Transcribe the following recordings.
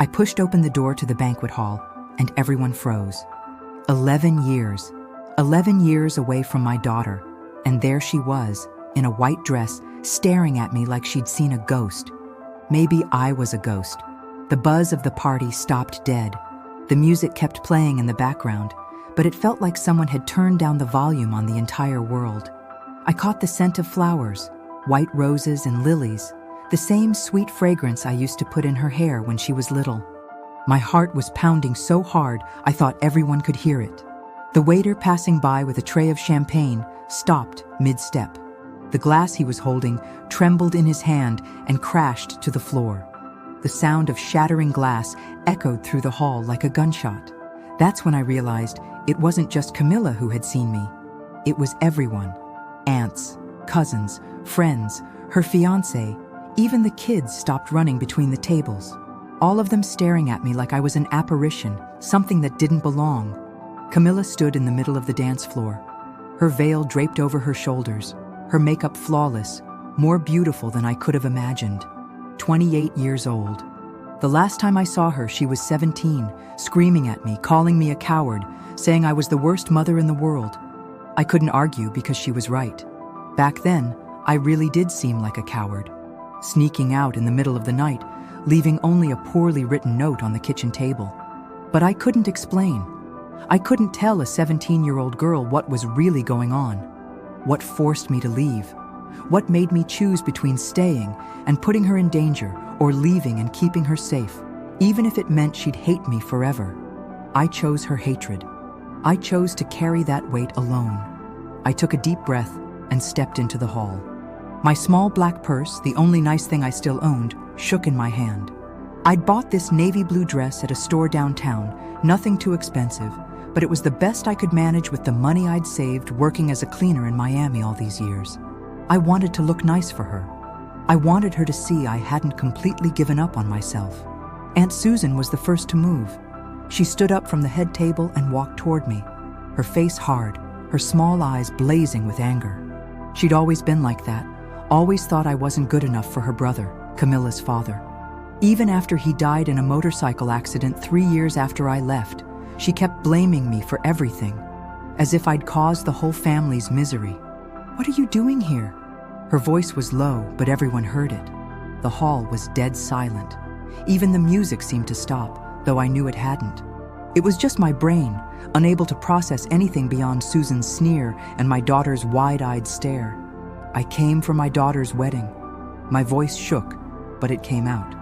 I pushed open the door to the banquet hall, and everyone froze. 11 years. 11 years away from my daughter, and there she was, in a white dress, staring at me like she'd seen a ghost. Maybe I was a ghost. The buzz of the party stopped dead. The music kept playing in the background, but it felt like someone had turned down the volume on the entire world. I caught the scent of flowers, white roses and lilies, the same sweet fragrance I used to put in her hair when she was little. My heart was pounding so hard I thought everyone could hear it. The waiter passing by with a tray of champagne stopped mid-step. The glass he was holding trembled in his hand and crashed to the floor. The sound of shattering glass echoed through the hall like a gunshot. That's when I realized it wasn't just Camilla who had seen me. It was everyone. Aunts, cousins, friends, her fiancé, even the kids stopped running between the tables. All of them staring at me like I was an apparition, something that didn't belong. Camilla stood in the middle of the dance floor, her veil draped over her shoulders, her makeup flawless, more beautiful than I could have imagined. 28 years old. The last time I saw her, she was 17, screaming at me, calling me a coward, saying I was the worst mother in the world. I couldn't argue because she was right. Back then, I really did seem like a coward, sneaking out in the middle of the night, leaving only a poorly written note on the kitchen table. But I couldn't explain. I couldn't tell a 17-year-old girl what was really going on. What forced me to leave? What made me choose between staying and putting her in danger or leaving and keeping her safe, even if it meant she'd hate me forever? I chose her hatred. I chose to carry that weight alone. I took a deep breath and stepped into the hall. My small black purse, the only nice thing I still owned, shook in my hand. I'd bought this navy blue dress at a store downtown, nothing too expensive, but it was the best I could manage with the money I'd saved working as a cleaner in Miami all these years. I wanted to look nice for her. I wanted her to see I hadn't completely given up on myself. Aunt Susan was the first to move. She stood up from the head table and walked toward me, her face hard, her small eyes blazing with anger. She'd always been like that, always thought I wasn't good enough for her brother, Camilla's father. Even after he died in a motorcycle accident 3 years after I left, she kept blaming me for everything, as if I'd caused the whole family's misery. "What are you doing here?" Her voice was low, but everyone heard it. The hall was dead silent. Even the music seemed to stop, though I knew it hadn't. It was just my brain, unable to process anything beyond Susan's sneer and my daughter's wide-eyed stare. I came for my daughter's wedding. My voice shook, but it came out.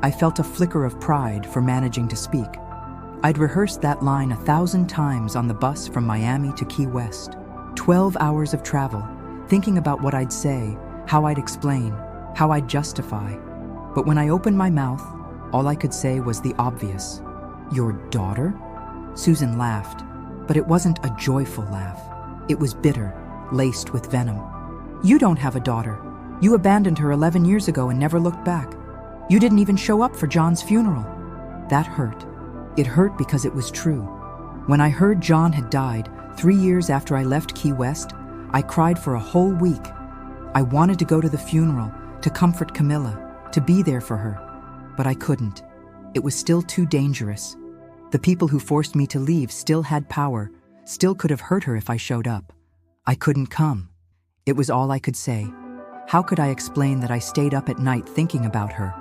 I felt a flicker of pride for managing to speak. I'd rehearsed that line 1,000 times on the bus from Miami to Key West. 12 hours of travel, thinking about what I'd say, how I'd explain, how I'd justify. But when I opened my mouth, all I could say was the obvious. "Your daughter?" Susan laughed, but it wasn't a joyful laugh. It was bitter, laced with venom. "You don't have a daughter. You abandoned her 11 years ago and never looked back. You didn't even show up for John's funeral." That hurt. It hurt because it was true. When I heard John had died 3 years after I left Key West, I cried for a whole week. I wanted to go to the funeral, to comfort Camilla, to be there for her. But I couldn't. It was still too dangerous. The people who forced me to leave still had power, still could have hurt her if I showed up. I couldn't come. It was all I could say. How could I explain that I stayed up at night thinking about her?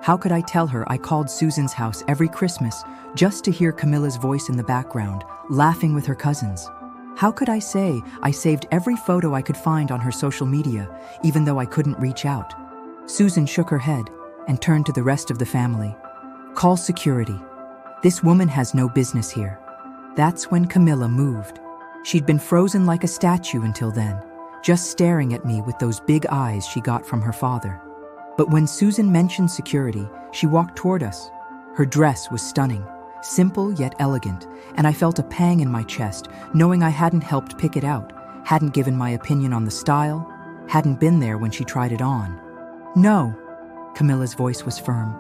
How could I tell her I called Susan's house every Christmas just to hear Camilla's voice in the background, laughing with her cousins? How could I say I saved every photo I could find on her social media, even though I couldn't reach out? Susan shook her head and turned to the rest of the family. "Call security. This woman has no business here." That's when Camilla moved. She'd been frozen like a statue until then, just staring at me with those big eyes she got from her father. But when Susan mentioned security, she walked toward us. Her dress was stunning, simple yet elegant, and I felt a pang in my chest, knowing I hadn't helped pick it out, hadn't given my opinion on the style, hadn't been there when she tried it on. "No," Camilla's voice was firm.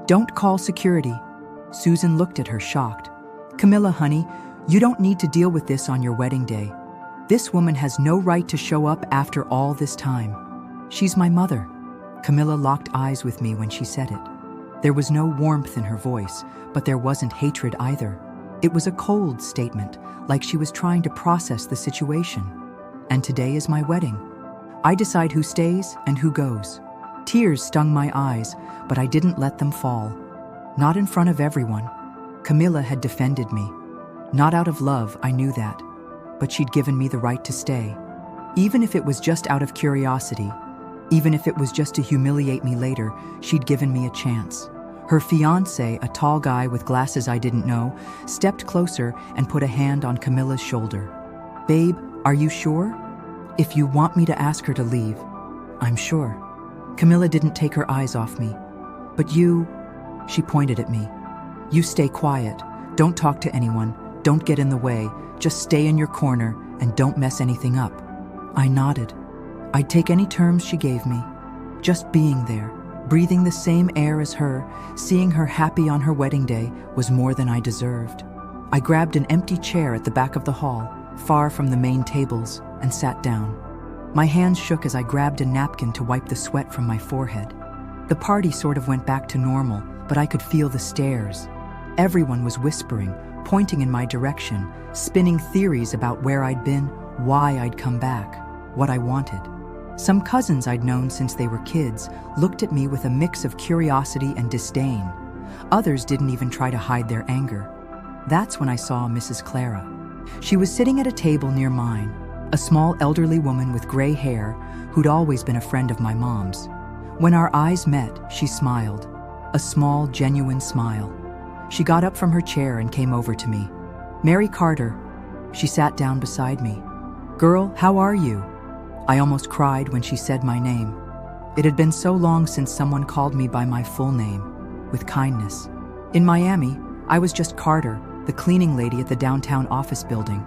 "Don't call security." Susan looked at her, shocked. "Camilla, honey, you don't need to deal with this on your wedding day. This woman has no right to show up after all this time. She's my mother." Camilla locked eyes with me when she said it. There was no warmth in her voice, but there wasn't hatred either. It was a cold statement, like she was trying to process the situation. And today is my wedding. I decide who stays and who goes. Tears stung my eyes, but I didn't let them fall. Not in front of everyone. Camilla had defended me. Not out of love, I knew that. But she'd given me the right to stay. Even if it was just out of curiosity, even if it was just to humiliate me later, she'd given me a chance. Her fiancé, a tall guy with glasses I didn't know, stepped closer and put a hand on Camilla's shoulder. "Babe, are you sure? If you want me to ask her to leave." "I'm sure." Camilla didn't take her eyes off me. "But you," she pointed at me. "You stay quiet. Don't talk to anyone. Don't get in the way. Just stay in your corner and don't mess anything up." I nodded. I'd take any terms she gave me. Just being there, breathing the same air as her, seeing her happy on her wedding day was more than I deserved. I grabbed an empty chair at the back of the hall, far from the main tables, and sat down. My hands shook as I grabbed a napkin to wipe the sweat from my forehead. The party sort of went back to normal, but I could feel the stares. Everyone was whispering, pointing in my direction, spinning theories about where I'd been, why I'd come back, what I wanted. Some cousins I'd known since they were kids looked at me with a mix of curiosity and disdain. Others didn't even try to hide their anger. That's when I saw Mrs. Clara. She was sitting at a table near mine, a small elderly woman with gray hair who'd always been a friend of my mom's. When our eyes met, she smiled, a small, genuine smile. She got up from her chair and came over to me. "Mary Carter." She sat down beside me. "Girl, how are you?" I almost cried when she said my name. It had been so long since someone called me by my full name, with kindness. In Miami, I was just Carter, the cleaning lady at the downtown office building.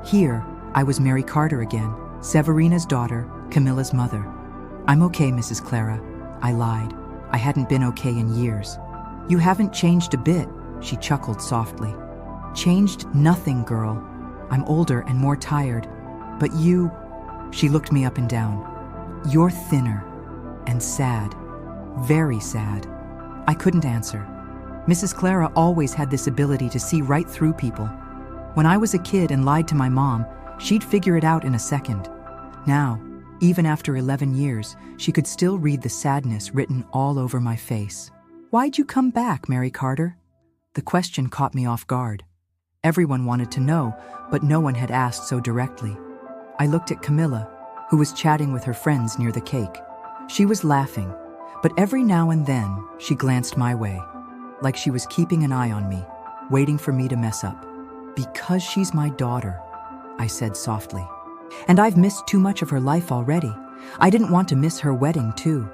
Here, I was Mary Carter again, Severina's daughter, Camilla's mother. "I'm okay, Mrs. Clara." I lied. I hadn't been okay in years. "You haven't changed a bit," she chuckled softly. "Changed nothing, girl. I'm older and more tired. But you..." She looked me up and down. "You're thinner. And sad. Very sad." I couldn't answer. Mrs. Clara always had this ability to see right through people. When I was a kid and lied to my mom, she'd figure it out in a second. Now, even after 11 years, she could still read the sadness written all over my face. "Why'd you come back, Mary Carter?" The question caught me off guard. Everyone wanted to know, but no one had asked so directly. I looked at Camilla, who was chatting with her friends near the cake. She was laughing, but every now and then she glanced my way, like she was keeping an eye on me, waiting for me to mess up. "Because she's my daughter," I said softly. "And I've missed too much of her life already. I didn't want to miss her wedding, too."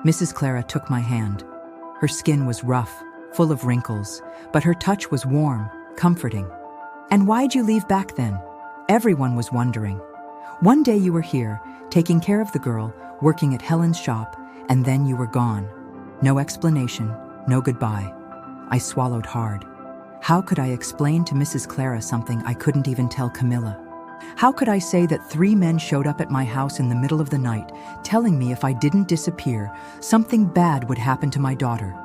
Mrs. Clara took my hand. Her skin was rough, full of wrinkles, but her touch was warm, comforting. "And why'd you leave back then?" Everyone was wondering. "One day you were here, taking care of the girl, working at Helen's shop, and then you were gone. No explanation, no goodbye." I swallowed hard. How could I explain to Mrs. Clara something I couldn't even tell Camilla? How could I say that 3 men showed up at my house in the middle of the night, telling me if I didn't disappear, something bad would happen to my daughter?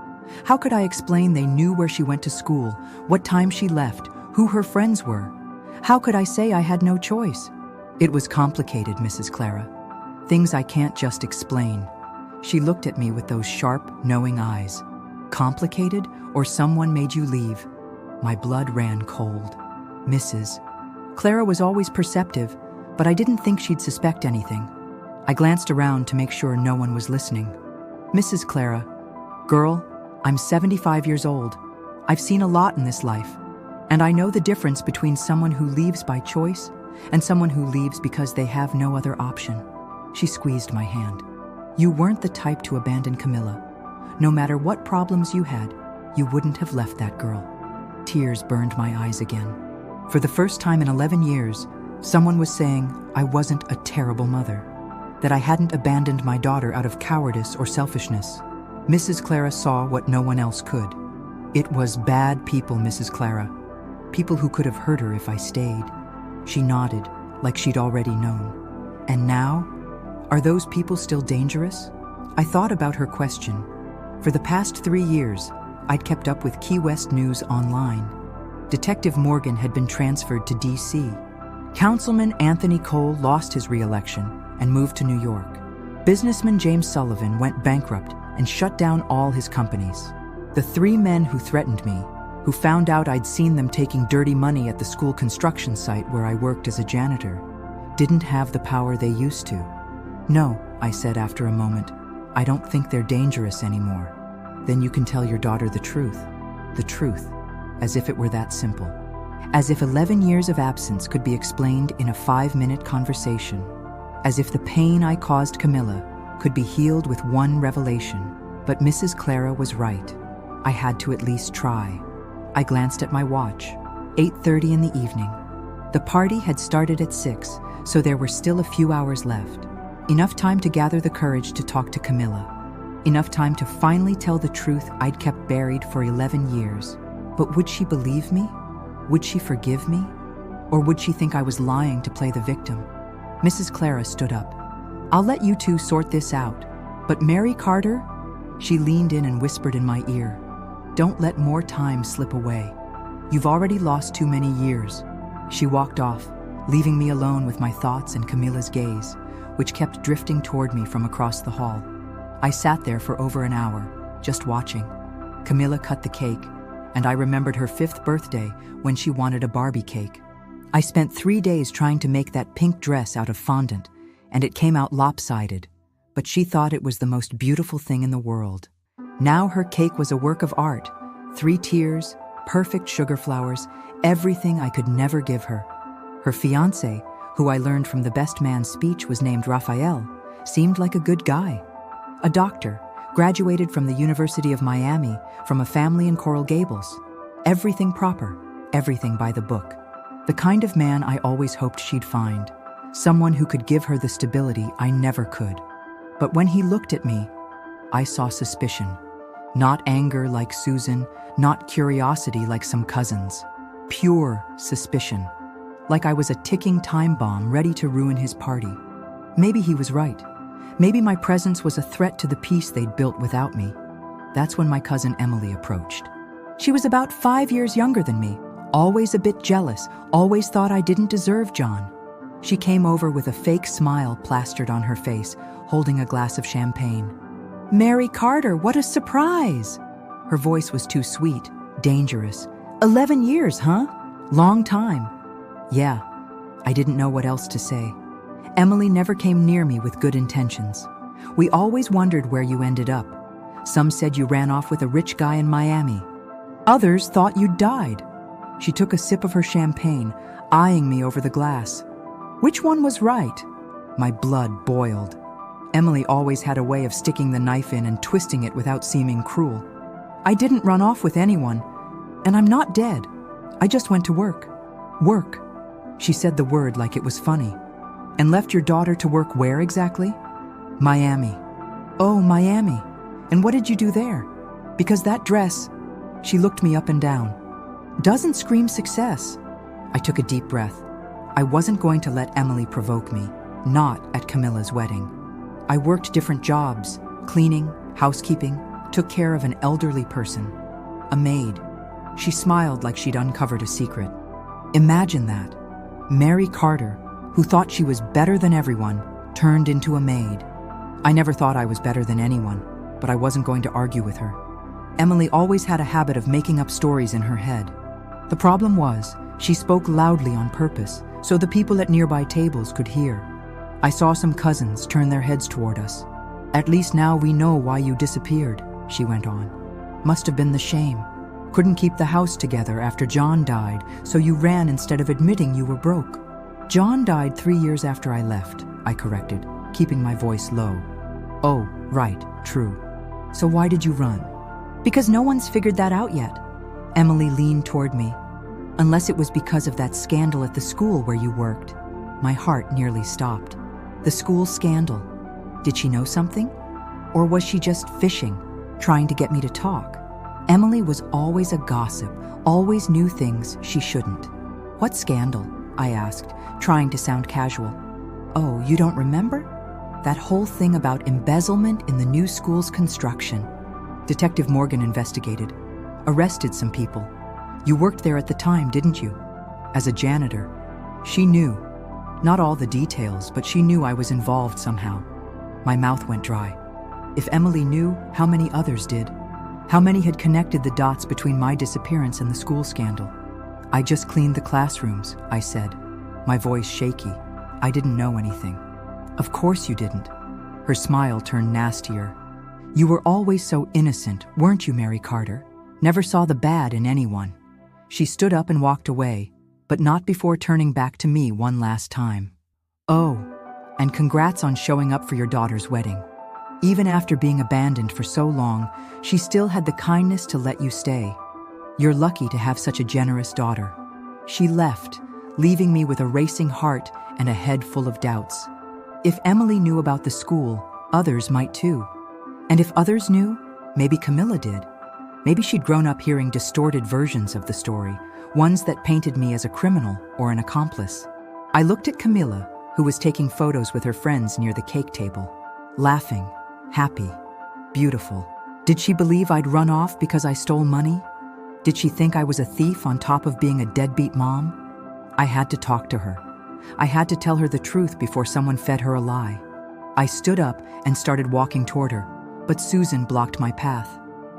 How could I explain they knew where she went to school, what time she left, who her friends were? How could I say I had no choice? It was complicated, Mrs. Clara. Things I can't just explain. She looked at me with those sharp, knowing eyes. Complicated, or someone made you leave? My blood ran cold. Mrs. Clara was always perceptive, but I didn't think she'd suspect anything. I glanced around to make sure no one was listening. "Mrs. Clara, girl, I'm 75 years old. I've seen a lot in this life, and I know the difference between someone who leaves by choice and someone who leaves because they have no other option." She squeezed my hand. "You weren't the type to abandon Camilla. No matter what problems you had, you wouldn't have left that girl." Tears burned my eyes again. For the first time in 11 years, someone was saying I wasn't a terrible mother, that I hadn't abandoned my daughter out of cowardice or selfishness. Mrs. Clara saw what no one else could. It was bad people, Mrs. Clara. People who could have hurt her if I stayed. She nodded, like she'd already known. "And now? Are those people still dangerous?" I thought about her question. For the past 3 years, I'd kept up with Key West News online. Detective Morgan had been transferred to D.C. Councilman Anthony Cole lost his re-election and moved to New York. Businessman James Sullivan went bankrupt and shut down all his companies. The 3 men who threatened me, who found out I'd seen them taking dirty money at the school construction site where I worked as a janitor, didn't have the power they used to. "No," I said after a moment, "I don't think they're dangerous anymore." "Then you can tell your daughter the truth." The truth, as if it were that simple. As if 11 years of absence could be explained in a 5-minute conversation. As if the pain I caused Camilla could be healed with one revelation. But Mrs. Clara was right. I had to at least try. I glanced at my watch. 8:30 in the evening. The party had started at 6, so there were still a few hours left. Enough time to gather the courage to talk to Camilla. Enough time to finally tell the truth I'd kept buried for 11 years. But would she believe me? Would she forgive me? Or would she think I was lying to play the victim? Mrs. Clara stood up. "I'll let you two sort this out. But Mary Carter?" She leaned in and whispered in my ear, "Don't let more time slip away. You've already lost too many years." She walked off, leaving me alone with my thoughts and Camilla's gaze, which kept drifting toward me from across the hall. I sat there for over an hour, just watching. Camilla cut the cake, and I remembered her 5th birthday when she wanted a Barbie cake. I spent 3 days trying to make that pink dress out of fondant, and it came out lopsided, but she thought it was the most beautiful thing in the world. Now her cake was a work of art, 3 tiers, perfect sugar flowers, everything I could never give her. Her fiancé, who I learned from the best man's speech was named Raphael, seemed like a good guy. A doctor, graduated from the University of Miami, from a family in Coral Gables. Everything proper, everything by the book. The kind of man I always hoped she'd find. Someone who could give her the stability I never could. But when he looked at me, I saw suspicion. Not anger like Susan, not curiosity like some cousins. Pure suspicion. Like I was a ticking time bomb ready to ruin his party. Maybe he was right. Maybe my presence was a threat to the peace they'd built without me. That's when my cousin Emily approached. She was about 5 years younger than me, always a bit jealous, always thought I didn't deserve John. She came over with a fake smile plastered on her face, holding a glass of champagne. "Mary Carter, what a surprise!" Her voice was too sweet, dangerous. 11 years, huh? Long time. Yeah, I didn't know what else to say. Emily never came near me with good intentions. We always wondered where you ended up. Some said you ran off with a rich guy in Miami. Others thought you'd died. She took a sip of her champagne, eyeing me over the glass. Which one was right? My blood boiled. Emily always had a way of sticking the knife in and twisting it without seeming cruel. I didn't run off with anyone, and I'm not dead. I just went to work. Work. She said the word like it was funny. And left your daughter to work where exactly? Miami. Oh, Miami. And what did you do there? Because that dress, she looked me up and down, doesn't scream success. I took a deep breath. I wasn't going to let Emily provoke me, not at Camilla's wedding. I worked different jobs, cleaning, housekeeping, took care of an elderly person, a maid. She smiled like she'd uncovered a secret. Imagine that. Mary Carter, who thought she was better than everyone, turned into a maid. I never thought I was better than anyone, but I wasn't going to argue with her. Emily always had a habit of making up stories in her head. The problem was, she spoke loudly on purpose, so the people at nearby tables could hear. I saw some cousins turn their heads toward us. At least now we know why you disappeared, she went on. Must have been the shame. Couldn't keep the house together after John died, so you ran instead of admitting you were broke. John died 3 years after I left, I corrected, keeping my voice low. Oh, right, true. So why did you run? Because no one's figured that out yet. Emily leaned toward me. Unless it was because of that scandal at the school where you worked. My heart nearly stopped. The school scandal. Did she know something? Or was she just fishing, trying to get me to talk? Emily was always a gossip, always knew things she shouldn't. What scandal? I asked, trying to sound casual. Oh, you don't remember? That whole thing about embezzlement in the new school's construction. Detective Morgan investigated, arrested some people. You worked there at the time, didn't you? As a janitor. She knew. Not all the details, but she knew I was involved somehow. My mouth went dry. If Emily knew, how many others did? How many had connected the dots between my disappearance and the school scandal? I just cleaned the classrooms, I said, my voice shaky. I didn't know anything. Of course you didn't. Her smile turned nastier. You were always so innocent, weren't you, Mary Carter? Never saw the bad in anyone. She stood up and walked away, but not before turning back to me one last time. Oh, and congrats on showing up for your daughter's wedding. Even after being abandoned for so long, she still had the kindness to let you stay. You're lucky to have such a generous daughter. She left, leaving me with a racing heart and a head full of doubts. If Emily knew about the school, others might too. And if others knew, maybe Camilla did. Maybe she'd grown up hearing distorted versions of the story, ones that painted me as a criminal or an accomplice. I looked at Camilla, who was taking photos with her friends near the cake table, laughing, happy, beautiful. Did she believe I'd run off because I stole money? Did she think I was a thief on top of being a deadbeat mom? I had to talk to her. I had to tell her the truth before someone fed her a lie. I stood up and started walking toward her, but Susan blocked my path.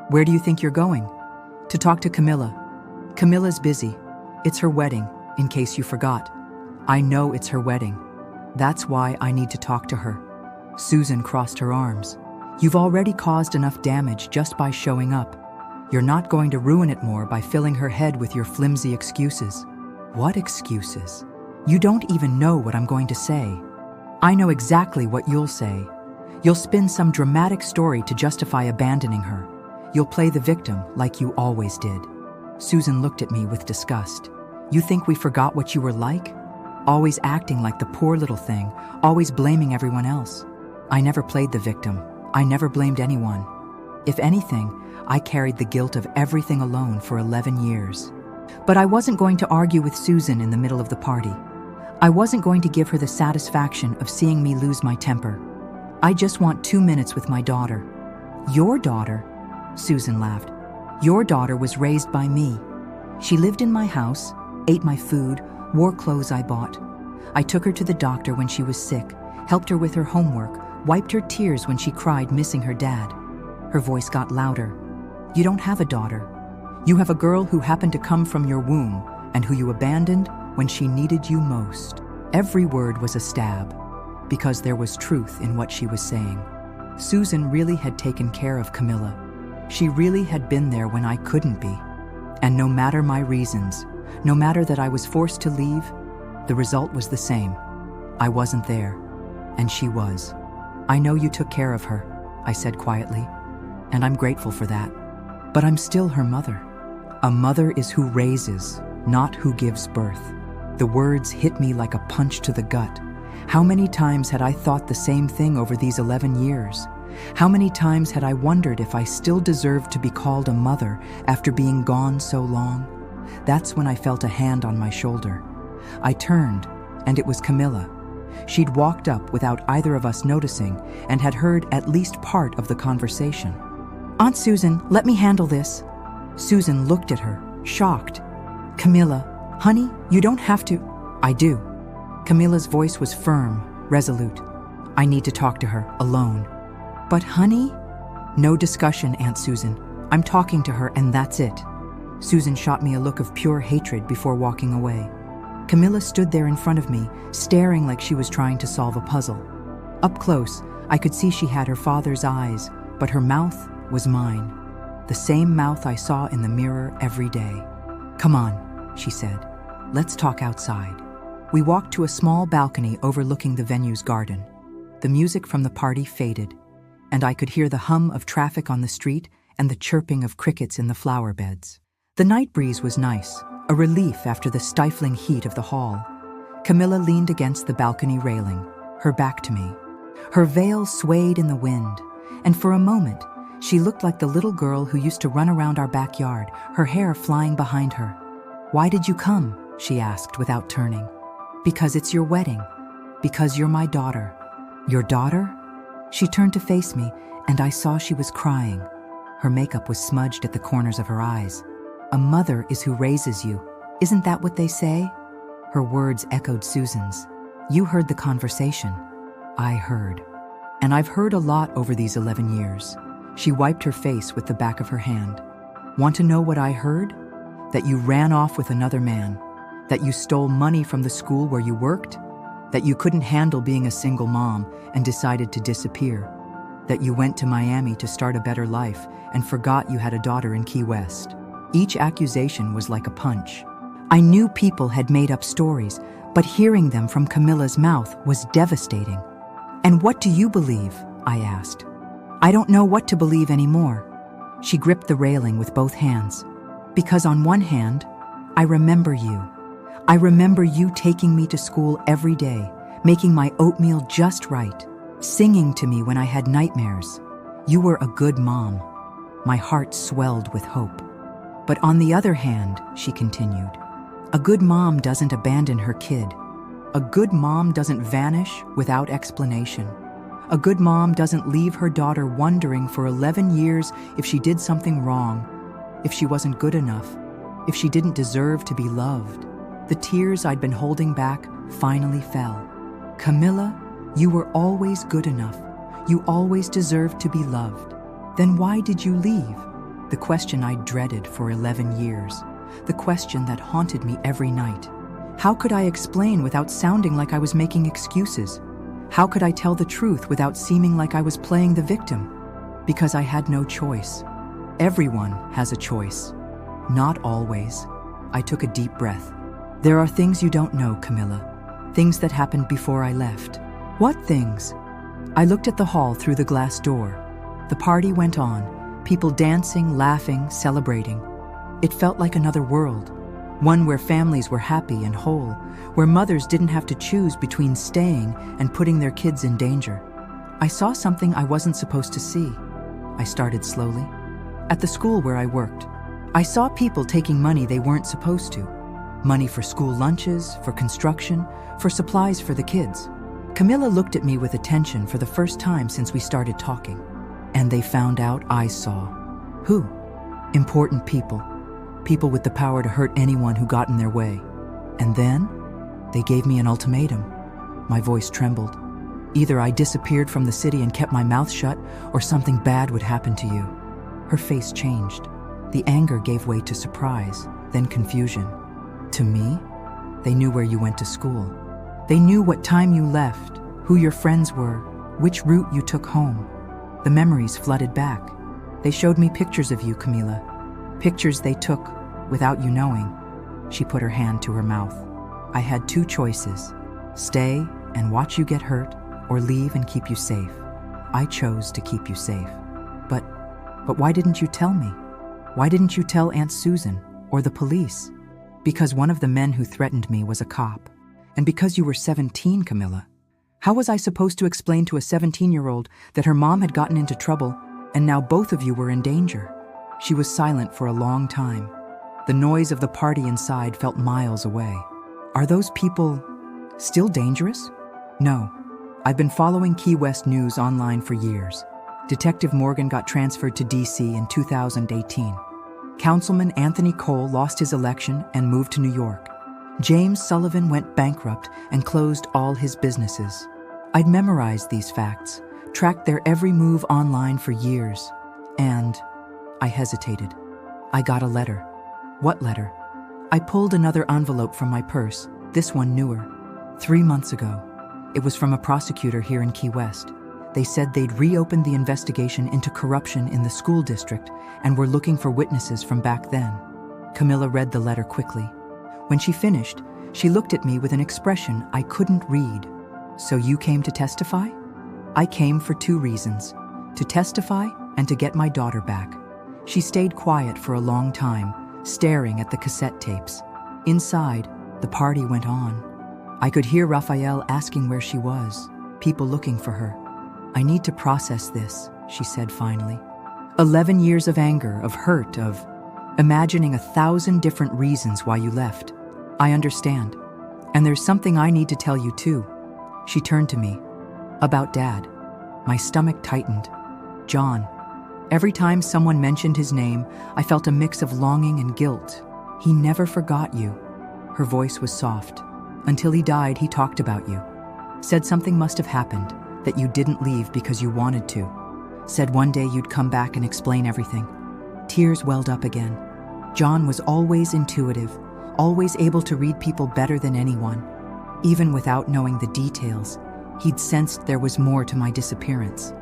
Where do you think you're going? To talk to Camilla. Camilla's busy. It's her wedding, in case you forgot. I know it's her wedding. That's why I need to talk to her. Susan crossed her arms. You've already caused enough damage just by showing up. You're not going to ruin it more by filling her head with your flimsy excuses. What excuses? You don't even know what I'm going to say. I know exactly what you'll say. You'll spin some dramatic story to justify abandoning her. You'll play the victim like you always did. Susan looked at me with disgust. You think we forgot what you were like? Always acting like the poor little thing, always blaming everyone else. I never played the victim. I never blamed anyone. If anything, I carried the guilt of everything alone for 11 years. But I wasn't going to argue with Susan in the middle of the party. I wasn't going to give her the satisfaction of seeing me lose my temper. I just want 2 minutes with my daughter. Your daughter? Susan laughed. Your daughter was raised by me. She lived in my house, ate my food, wore clothes I bought. I took her to the doctor when she was sick, helped her with her homework, wiped her tears when she cried missing her dad. Her voice got louder. You don't have a daughter. You have a girl who happened to come from your womb and who you abandoned when she needed you most. Every word was a stab, because there was truth in what she was saying. Susan really had taken care of Camilla. She really had been there when I couldn't be. And no matter my reasons, no matter that I was forced to leave, the result was the same. I wasn't there, and she was. I know you took care of her, I said quietly, and I'm grateful for that. But I'm still her mother. A mother is who raises, not who gives birth. The words hit me like a punch to the gut. How many times had I thought the same thing over these 11 years? How many times had I wondered if I still deserved to be called a mother after being gone so long? That's when I felt a hand on my shoulder. I turned, and it was Camilla. She'd walked up without either of us noticing and had heard at least part of the conversation. Aunt Susan, let me handle this. Susan looked at her, shocked. Camilla, honey, you don't have to. I do. Camilla's voice was firm, resolute. I need to talk to her, alone. But honey? No discussion, Aunt Susan. I'm talking to her and that's it. Susan shot me a look of pure hatred before walking away. Camilla stood there in front of me, staring like she was trying to solve a puzzle. Up close, I could see she had her father's eyes, but her mouth was mine. The same mouth I saw in the mirror every day. Come on, she said. Let's talk outside. We walked to a small balcony overlooking the venue's garden. The music from the party faded, and I could hear the hum of traffic on the street and the chirping of crickets in the flower beds. The night breeze was nice, a relief after the stifling heat of the hall. Camilla leaned against the balcony railing, her back to me. Her veil swayed in the wind, and for a moment, she looked like the little girl who used to run around our backyard, her hair flying behind her. Why did you come? She asked without turning. Because it's your wedding. Because you're my daughter. Your daughter? She turned to face me, and I saw she was crying. Her makeup was smudged at the corners of her eyes. A mother is who raises you. Isn't that what they say? Her words echoed Susan's. You heard the conversation. I heard. And I've heard a lot over these 11 years. She wiped her face with the back of her hand. Want to know what I heard? That you ran off with another man. That you stole money from the school where you worked. That you couldn't handle being a single mom and decided to disappear. That you went to Miami to start a better life and forgot you had a daughter in Key West. Each accusation was like a punch. I knew people had made up stories, but hearing them from Camilla's mouth was devastating. And what do you believe? I asked. I don't know what to believe anymore. She gripped the railing with both hands. Because on one hand, I remember you. I remember you taking me to school every day, making my oatmeal just right, singing to me when I had nightmares. You were a good mom. My heart swelled with hope. But on the other hand, she continued, a good mom doesn't abandon her kid. A good mom doesn't vanish without explanation. A good mom doesn't leave her daughter wondering for 11 years if she did something wrong, if she wasn't good enough, if she didn't deserve to be loved. The tears I'd been holding back finally fell. Camilla, you were always good enough. You always deserved to be loved. Then why did you leave? The question I dreaded for 11 years. The question that haunted me every night. How could I explain without sounding like I was making excuses? How could I tell the truth without seeming like I was playing the victim? Because I had no choice. Everyone has a choice. Not always. I took a deep breath. There are things you don't know, Camilla. Things that happened before I left. What things? I looked at the hall through the glass door. The party went on, people dancing, laughing, celebrating. It felt like another world, one where families were happy and whole, where mothers didn't have to choose between staying and putting their kids in danger. I saw something I wasn't supposed to see. I started slowly. At the school where I worked, I saw people taking money they weren't supposed to. Money for school lunches, for construction, for supplies for the kids. Camilla looked at me with attention for the first time since we started talking. And they found out I saw. Who? Important people. People with the power to hurt anyone who got in their way. And then, they gave me an ultimatum. My voice trembled. Either I disappeared from the city and kept my mouth shut, or something bad would happen to you. Her face changed. The anger gave way to surprise, then confusion. To me? They knew where you went to school. They knew what time you left, who your friends were, which route you took home. The memories flooded back. They showed me pictures of you, Camilla. Pictures they took without you knowing. She put her hand to her mouth. I had two choices. Stay and watch you get hurt, or leave and keep you safe. I chose to keep you safe. But why didn't you tell me? Why didn't you tell Aunt Susan or the police? Because one of the men who threatened me was a cop. And because you were 17, Camilla. How was I supposed to explain to a 17-year-old that her mom had gotten into trouble and now both of you were in danger? She was silent for a long time. The noise of the party inside felt miles away. Are those people still dangerous? No. I've been following Key West news online for years. Detective Morgan got transferred to D.C. in 2018. Councilman Anthony Cole lost his election and moved to New York. James Sullivan went bankrupt and closed all his businesses. I'd memorized these facts, tracked their every move online for years, and I hesitated. I got a letter. What letter? I pulled another envelope from my purse, this one newer. 3 months ago. It was from a prosecutor here in Key West. They said they'd reopened the investigation into corruption in the school district and were looking for witnesses from back then. Camilla read the letter quickly. When she finished, she looked at me with an expression I couldn't read. So you came to testify? I came for 2 reasons. To testify and to get my daughter back. She stayed quiet for a long time, staring at the cassette tapes. Inside, the party went on. I could hear Raphael asking where she was, people looking for her. I need to process this, she said finally. 11 years of anger, of hurt, of imagining 1,000 different reasons why you left. I understand. And there's something I need to tell you too. She turned to me. About Dad. My stomach tightened. John. Every time someone mentioned his name, I felt a mix of longing and guilt. He never forgot you. Her voice was soft. Until he died, he talked about you. Said something must have happened, that you didn't leave because you wanted to. Said one day you'd come back and explain everything. Tears welled up again. John was always intuitive, always able to read people better than anyone. Even without knowing the details, he'd sensed there was more to my disappearance.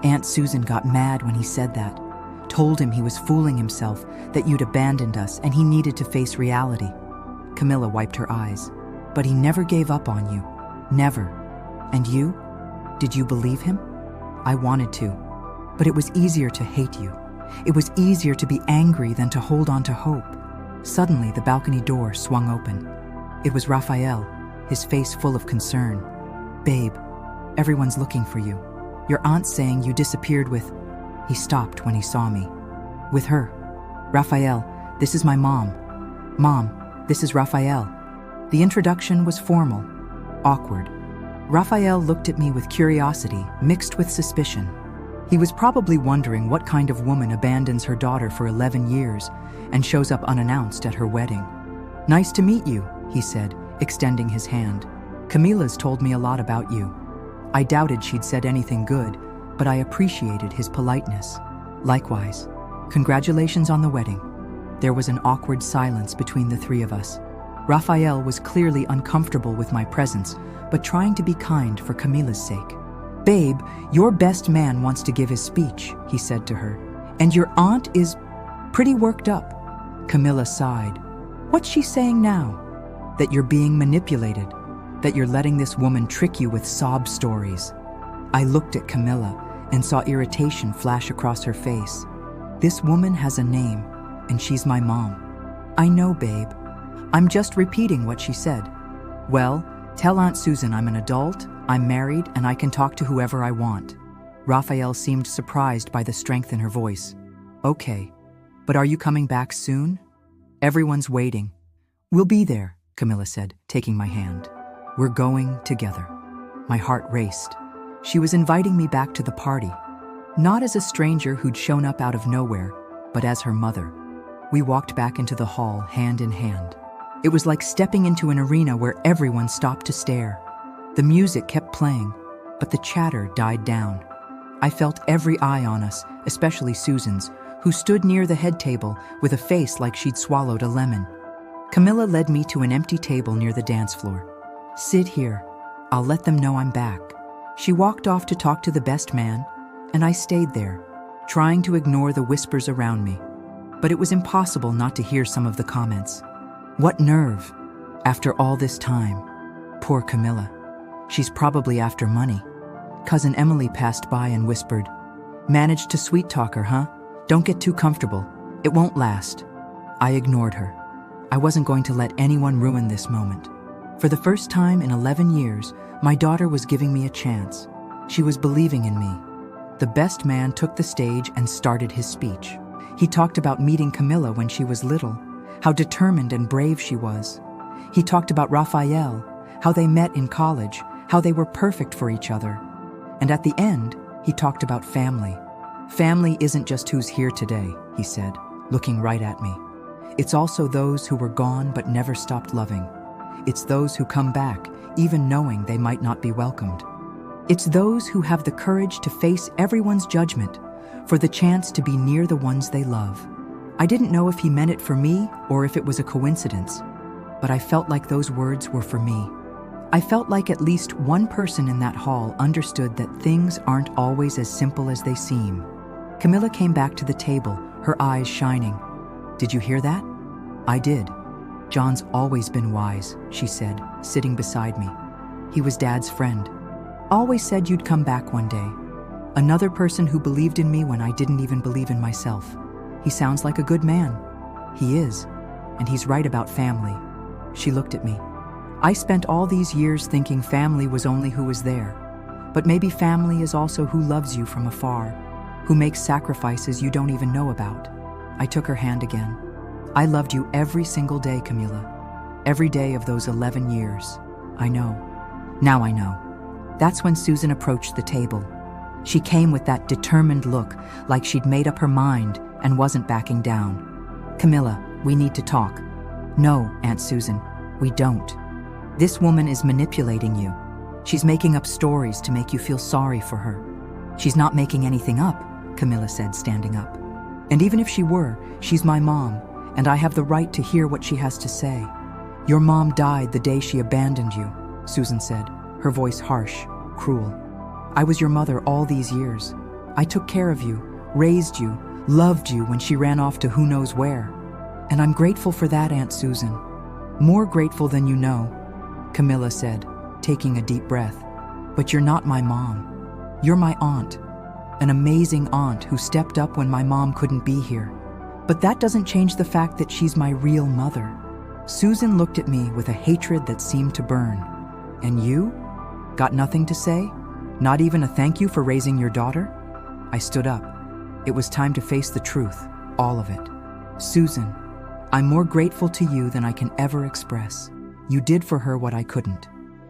Aunt Susan got mad when he said that, told him he was fooling himself, that you'd abandoned us and he needed to face reality. Camilla wiped her eyes. But he never gave up on you. Never. And you? Did you believe him? I wanted to. But it was easier to hate you. It was easier to be angry than to hold on to hope. Suddenly, the balcony door swung open. It was Raphael, his face full of concern. Babe, everyone's looking for you. Your aunt's saying you disappeared with... He stopped when he saw me. With her. Raphael, this is my mom. Mom, this is Raphael. The introduction was formal, awkward. Raphael looked at me with curiosity, mixed with suspicion. He was probably wondering what kind of woman abandons her daughter for 11 years and shows up unannounced at her wedding. Nice to meet you, he said, extending his hand. Camilla's told me a lot about you. I doubted she'd said anything good, but I appreciated his politeness. Likewise. Congratulations on the wedding. There was an awkward silence between the three of us. Raphael was clearly uncomfortable with my presence, but trying to be kind for Camilla's sake. Babe, your best man wants to give his speech, he said to her, and your aunt is pretty worked up. Camilla sighed. What's she saying now? That you're being manipulated, that you're letting this woman trick you with sob stories. I looked at Camilla and saw irritation flash across her face. This woman has a name, and she's my mom. I know, babe. I'm just repeating what she said. Well, tell Aunt Susan I'm an adult, I'm married, and I can talk to whoever I want. Raphael seemed surprised by the strength in her voice. Okay, but are you coming back soon? Everyone's waiting. We'll be there, Camilla said, taking my hand. We're going together. My heart raced. She was inviting me back to the party, not as a stranger who'd shown up out of nowhere, but as her mother. We walked back into the hall, hand in hand. It was like stepping into an arena where everyone stopped to stare. The music kept playing, but the chatter died down. I felt every eye on us, especially Susan's, who stood near the head table with a face like she'd swallowed a lemon. Camilla led me to an empty table near the dance floor. Sit here. I'll let them know I'm back. She walked off to talk to the best man, and I stayed there, trying to ignore the whispers around me. But it was impossible not to hear some of the comments. What nerve, after all this time. Poor Camilla. She's probably after money. Cousin Emily passed by and whispered, Managed to sweet-talk her, huh? Don't get too comfortable. It won't last. I ignored her. I wasn't going to let anyone ruin this moment. For the first time in 11 years, my daughter was giving me a chance. She was believing in me. The best man took the stage and started his speech. He talked about meeting Camilla when she was little, how determined and brave she was. He talked about Raphael, how they met in college, how they were perfect for each other. And at the end, he talked about family. Family isn't just who's here today, he said, looking right at me. It's also those who were gone but never stopped loving. It's those who come back, even knowing they might not be welcomed. It's those who have the courage to face everyone's judgment for the chance to be near the ones they love. I didn't know if he meant it for me or if it was a coincidence, but I felt like those words were for me. I felt like at least one person in that hall understood that things aren't always as simple as they seem. Camilla came back to the table, her eyes shining. Did you hear that? I did. John's always been wise, she said, sitting beside me. He was Dad's friend. Always said you'd come back one day. Another person who believed in me when I didn't even believe in myself. He sounds like a good man. He is, and he's right about family. She looked at me. I spent all these years thinking family was only who was there. But maybe family is also who loves you from afar, who makes sacrifices you don't even know about. I took her hand again. I loved you every single day, Camilla. Every day of those 11 years. I know. Now I know. That's when Susan approached the table. She came with that determined look, like she'd made up her mind and wasn't backing down. "Camilla, we need to talk." "No, Aunt Susan, we don't. This woman is manipulating you. She's making up stories to make you feel sorry for her." "She's not making anything up," Camilla said, standing up. "And even if she were, she's my mom, and I have the right to hear what she has to say." "Your mom died the day she abandoned you," Susan said, her voice harsh, cruel. "I was your mother all these years. I took care of you, raised you, loved you when she ran off to who knows where. And I'm grateful for that, Aunt Susan. More grateful than you know," Camilla said, taking a deep breath. "But you're not my mom. You're my aunt, an amazing aunt who stepped up when my mom couldn't be here. But that doesn't change the fact that she's my real mother." Susan looked at me with a hatred that seemed to burn. "And you? Got nothing to say? Not even a thank you for raising your daughter?" I stood up. It was time to face the truth, all of it. "Susan, I'm more grateful to you than I can ever express. You did for her what I couldn't.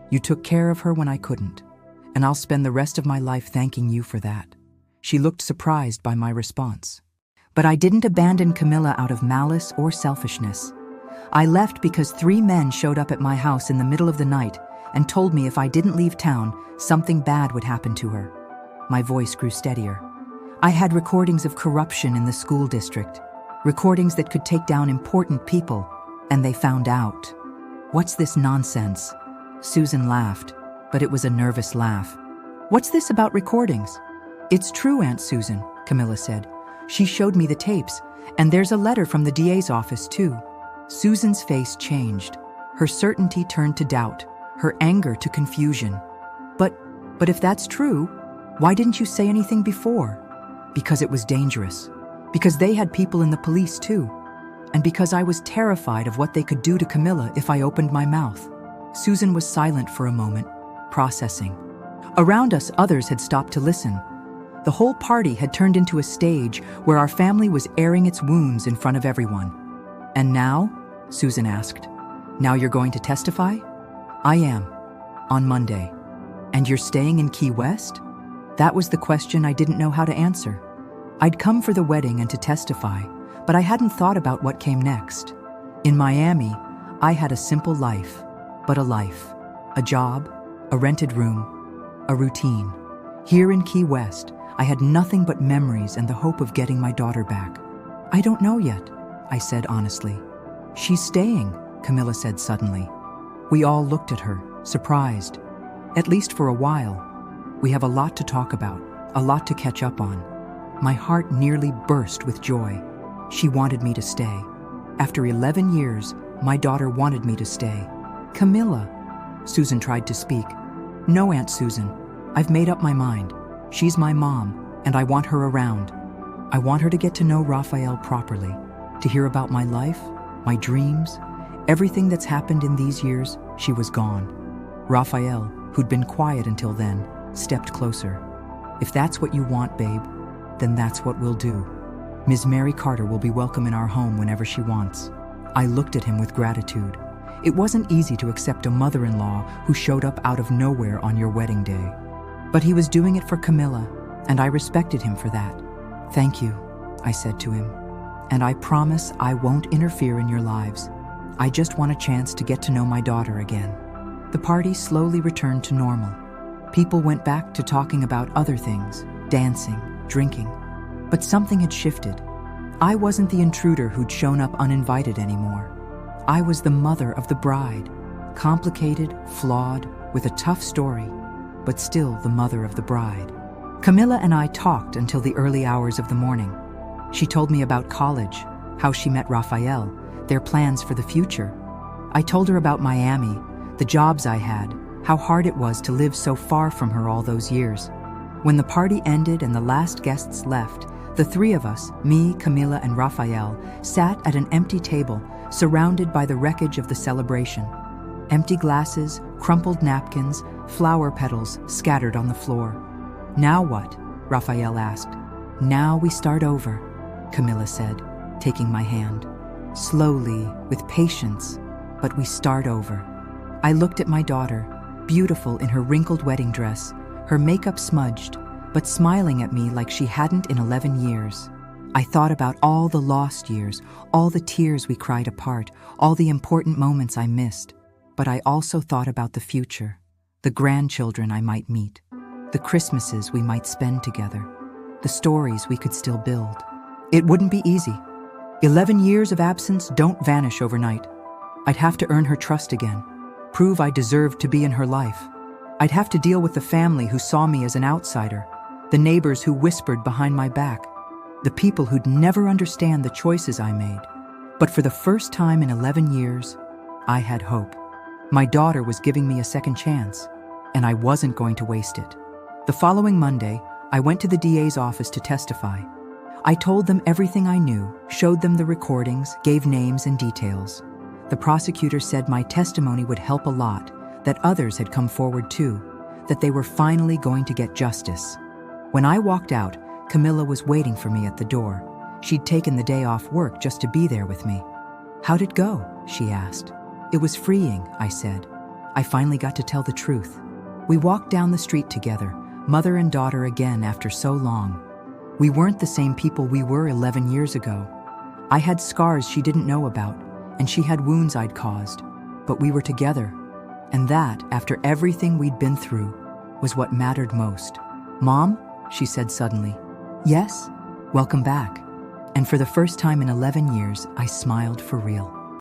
You took care of her when I couldn't. And I'll spend the rest of my life thanking you for that." She looked surprised by my response. But I didn't abandon Camilla out of malice or selfishness. I left because 3 men showed up at my house in the middle of the night and told me if I didn't leave town, something bad would happen to her. My voice grew steadier. I had recordings of corruption in the school district, recordings that could take down important people, and they found out. "What's this nonsense?" Susan laughed, but it was a nervous laugh. "What's this about recordings?" "It's true, Aunt Susan," Camilla said. "She showed me the tapes, and there's a letter from the DA's office, too." Susan's face changed. Her certainty turned to doubt, her anger to confusion. But if that's true, why didn't you say anything before?" "Because it was dangerous. Because they had people in the police, too. And because I was terrified of what they could do to Camilla if I opened my mouth." Susan was silent for a moment, processing. Around us, others had stopped to listen. The whole party had turned into a stage where our family was airing its wounds in front of everyone. "And now?" Susan asked. "Now you're going to testify?" "I am. On Monday." "And you're staying in Key West?" That was the question I didn't know how to answer. I'd come for the wedding and to testify, but I hadn't thought about what came next. In Miami, I had a simple life, but a life. A job, a rented room, a routine. Here in Key West, I had nothing but memories and the hope of getting my daughter back. "I don't know yet," I said honestly. "She's staying," Camilla said suddenly. We all looked at her, surprised. At least for a while. We have a lot to talk about, a lot to catch up on. My heart nearly burst with joy. She wanted me to stay. After 11 years, my daughter wanted me to stay. "Camilla," Susan tried to speak. "No, Aunt Susan, I've made up my mind. She's my mom, and I want her around. I want her to get to know Raphael properly, to hear about my life, my dreams, everything that's happened in these years. She was gone." Raphael, who'd been quiet until then, stepped closer. "If that's what you want, babe, then that's what we'll do. Ms. Mary Carter will be welcome in our home whenever she wants." I looked at him with gratitude. It wasn't easy to accept a mother-in-law who showed up out of nowhere on your wedding day. But he was doing it for Camilla, and I respected him for that. "Thank you," I said to him. "And I promise I won't interfere in your lives. I just want a chance to get to know my daughter again." The party slowly returned to normal. People went back to talking about other things, dancing, drinking. But something had shifted. I wasn't the intruder who'd shown up uninvited anymore. I was the mother of the bride, complicated, flawed, with a tough story, but still the mother of the bride. Camilla and I talked until the early hours of the morning. She told me about college, how she met Raphael, their plans for the future. I told her about Miami, the jobs I had, how hard it was to live so far from her all those years. When the party ended and the last guests left, the 3 of us, me, Camilla, and Raphael, sat at an empty table, surrounded by the wreckage of the celebration. Empty glasses, crumpled napkins, flower petals scattered on the floor. "Now what?" Raphael asked. "Now we start over," Camilla said, taking my hand. "Slowly, with patience, but we start over." I looked at my daughter, beautiful in her wrinkled wedding dress, her makeup smudged, but smiling at me like she hadn't in 11 years. I thought about all the lost years, all the tears we cried apart, all the important moments I missed. But I also thought about the future, the grandchildren I might meet, the Christmases we might spend together, the stories we could still build. It wouldn't be easy. 11 years of absence don't vanish overnight. I'd have to earn her trust again, prove I deserved to be in her life. I'd have to deal with the family who saw me as an outsider, the neighbors who whispered behind my back, the people who'd never understand the choices I made. But for the first time in 11 years, I had hope. My daughter was giving me a second chance, and I wasn't going to waste it. The following Monday, I went to the DA's office to testify. I told them everything I knew, showed them the recordings, gave names and details. The prosecutor said my testimony would help a lot, that others had come forward too, that they were finally going to get justice. When I walked out, Camilla was waiting for me at the door. She'd taken the day off work just to be there with me. "How'd it go?" she asked. "It was freeing," I said. I finally got to tell the truth. We walked down the street together, mother and daughter again after so long. We weren't the same people we were 11 years ago. I had scars she didn't know about, and she had wounds I'd caused. But we were together, and that, after everything we'd been through, was what mattered most. "Mom," she said suddenly. "Yes? Welcome back." And for the first time in 11 years, I smiled for real.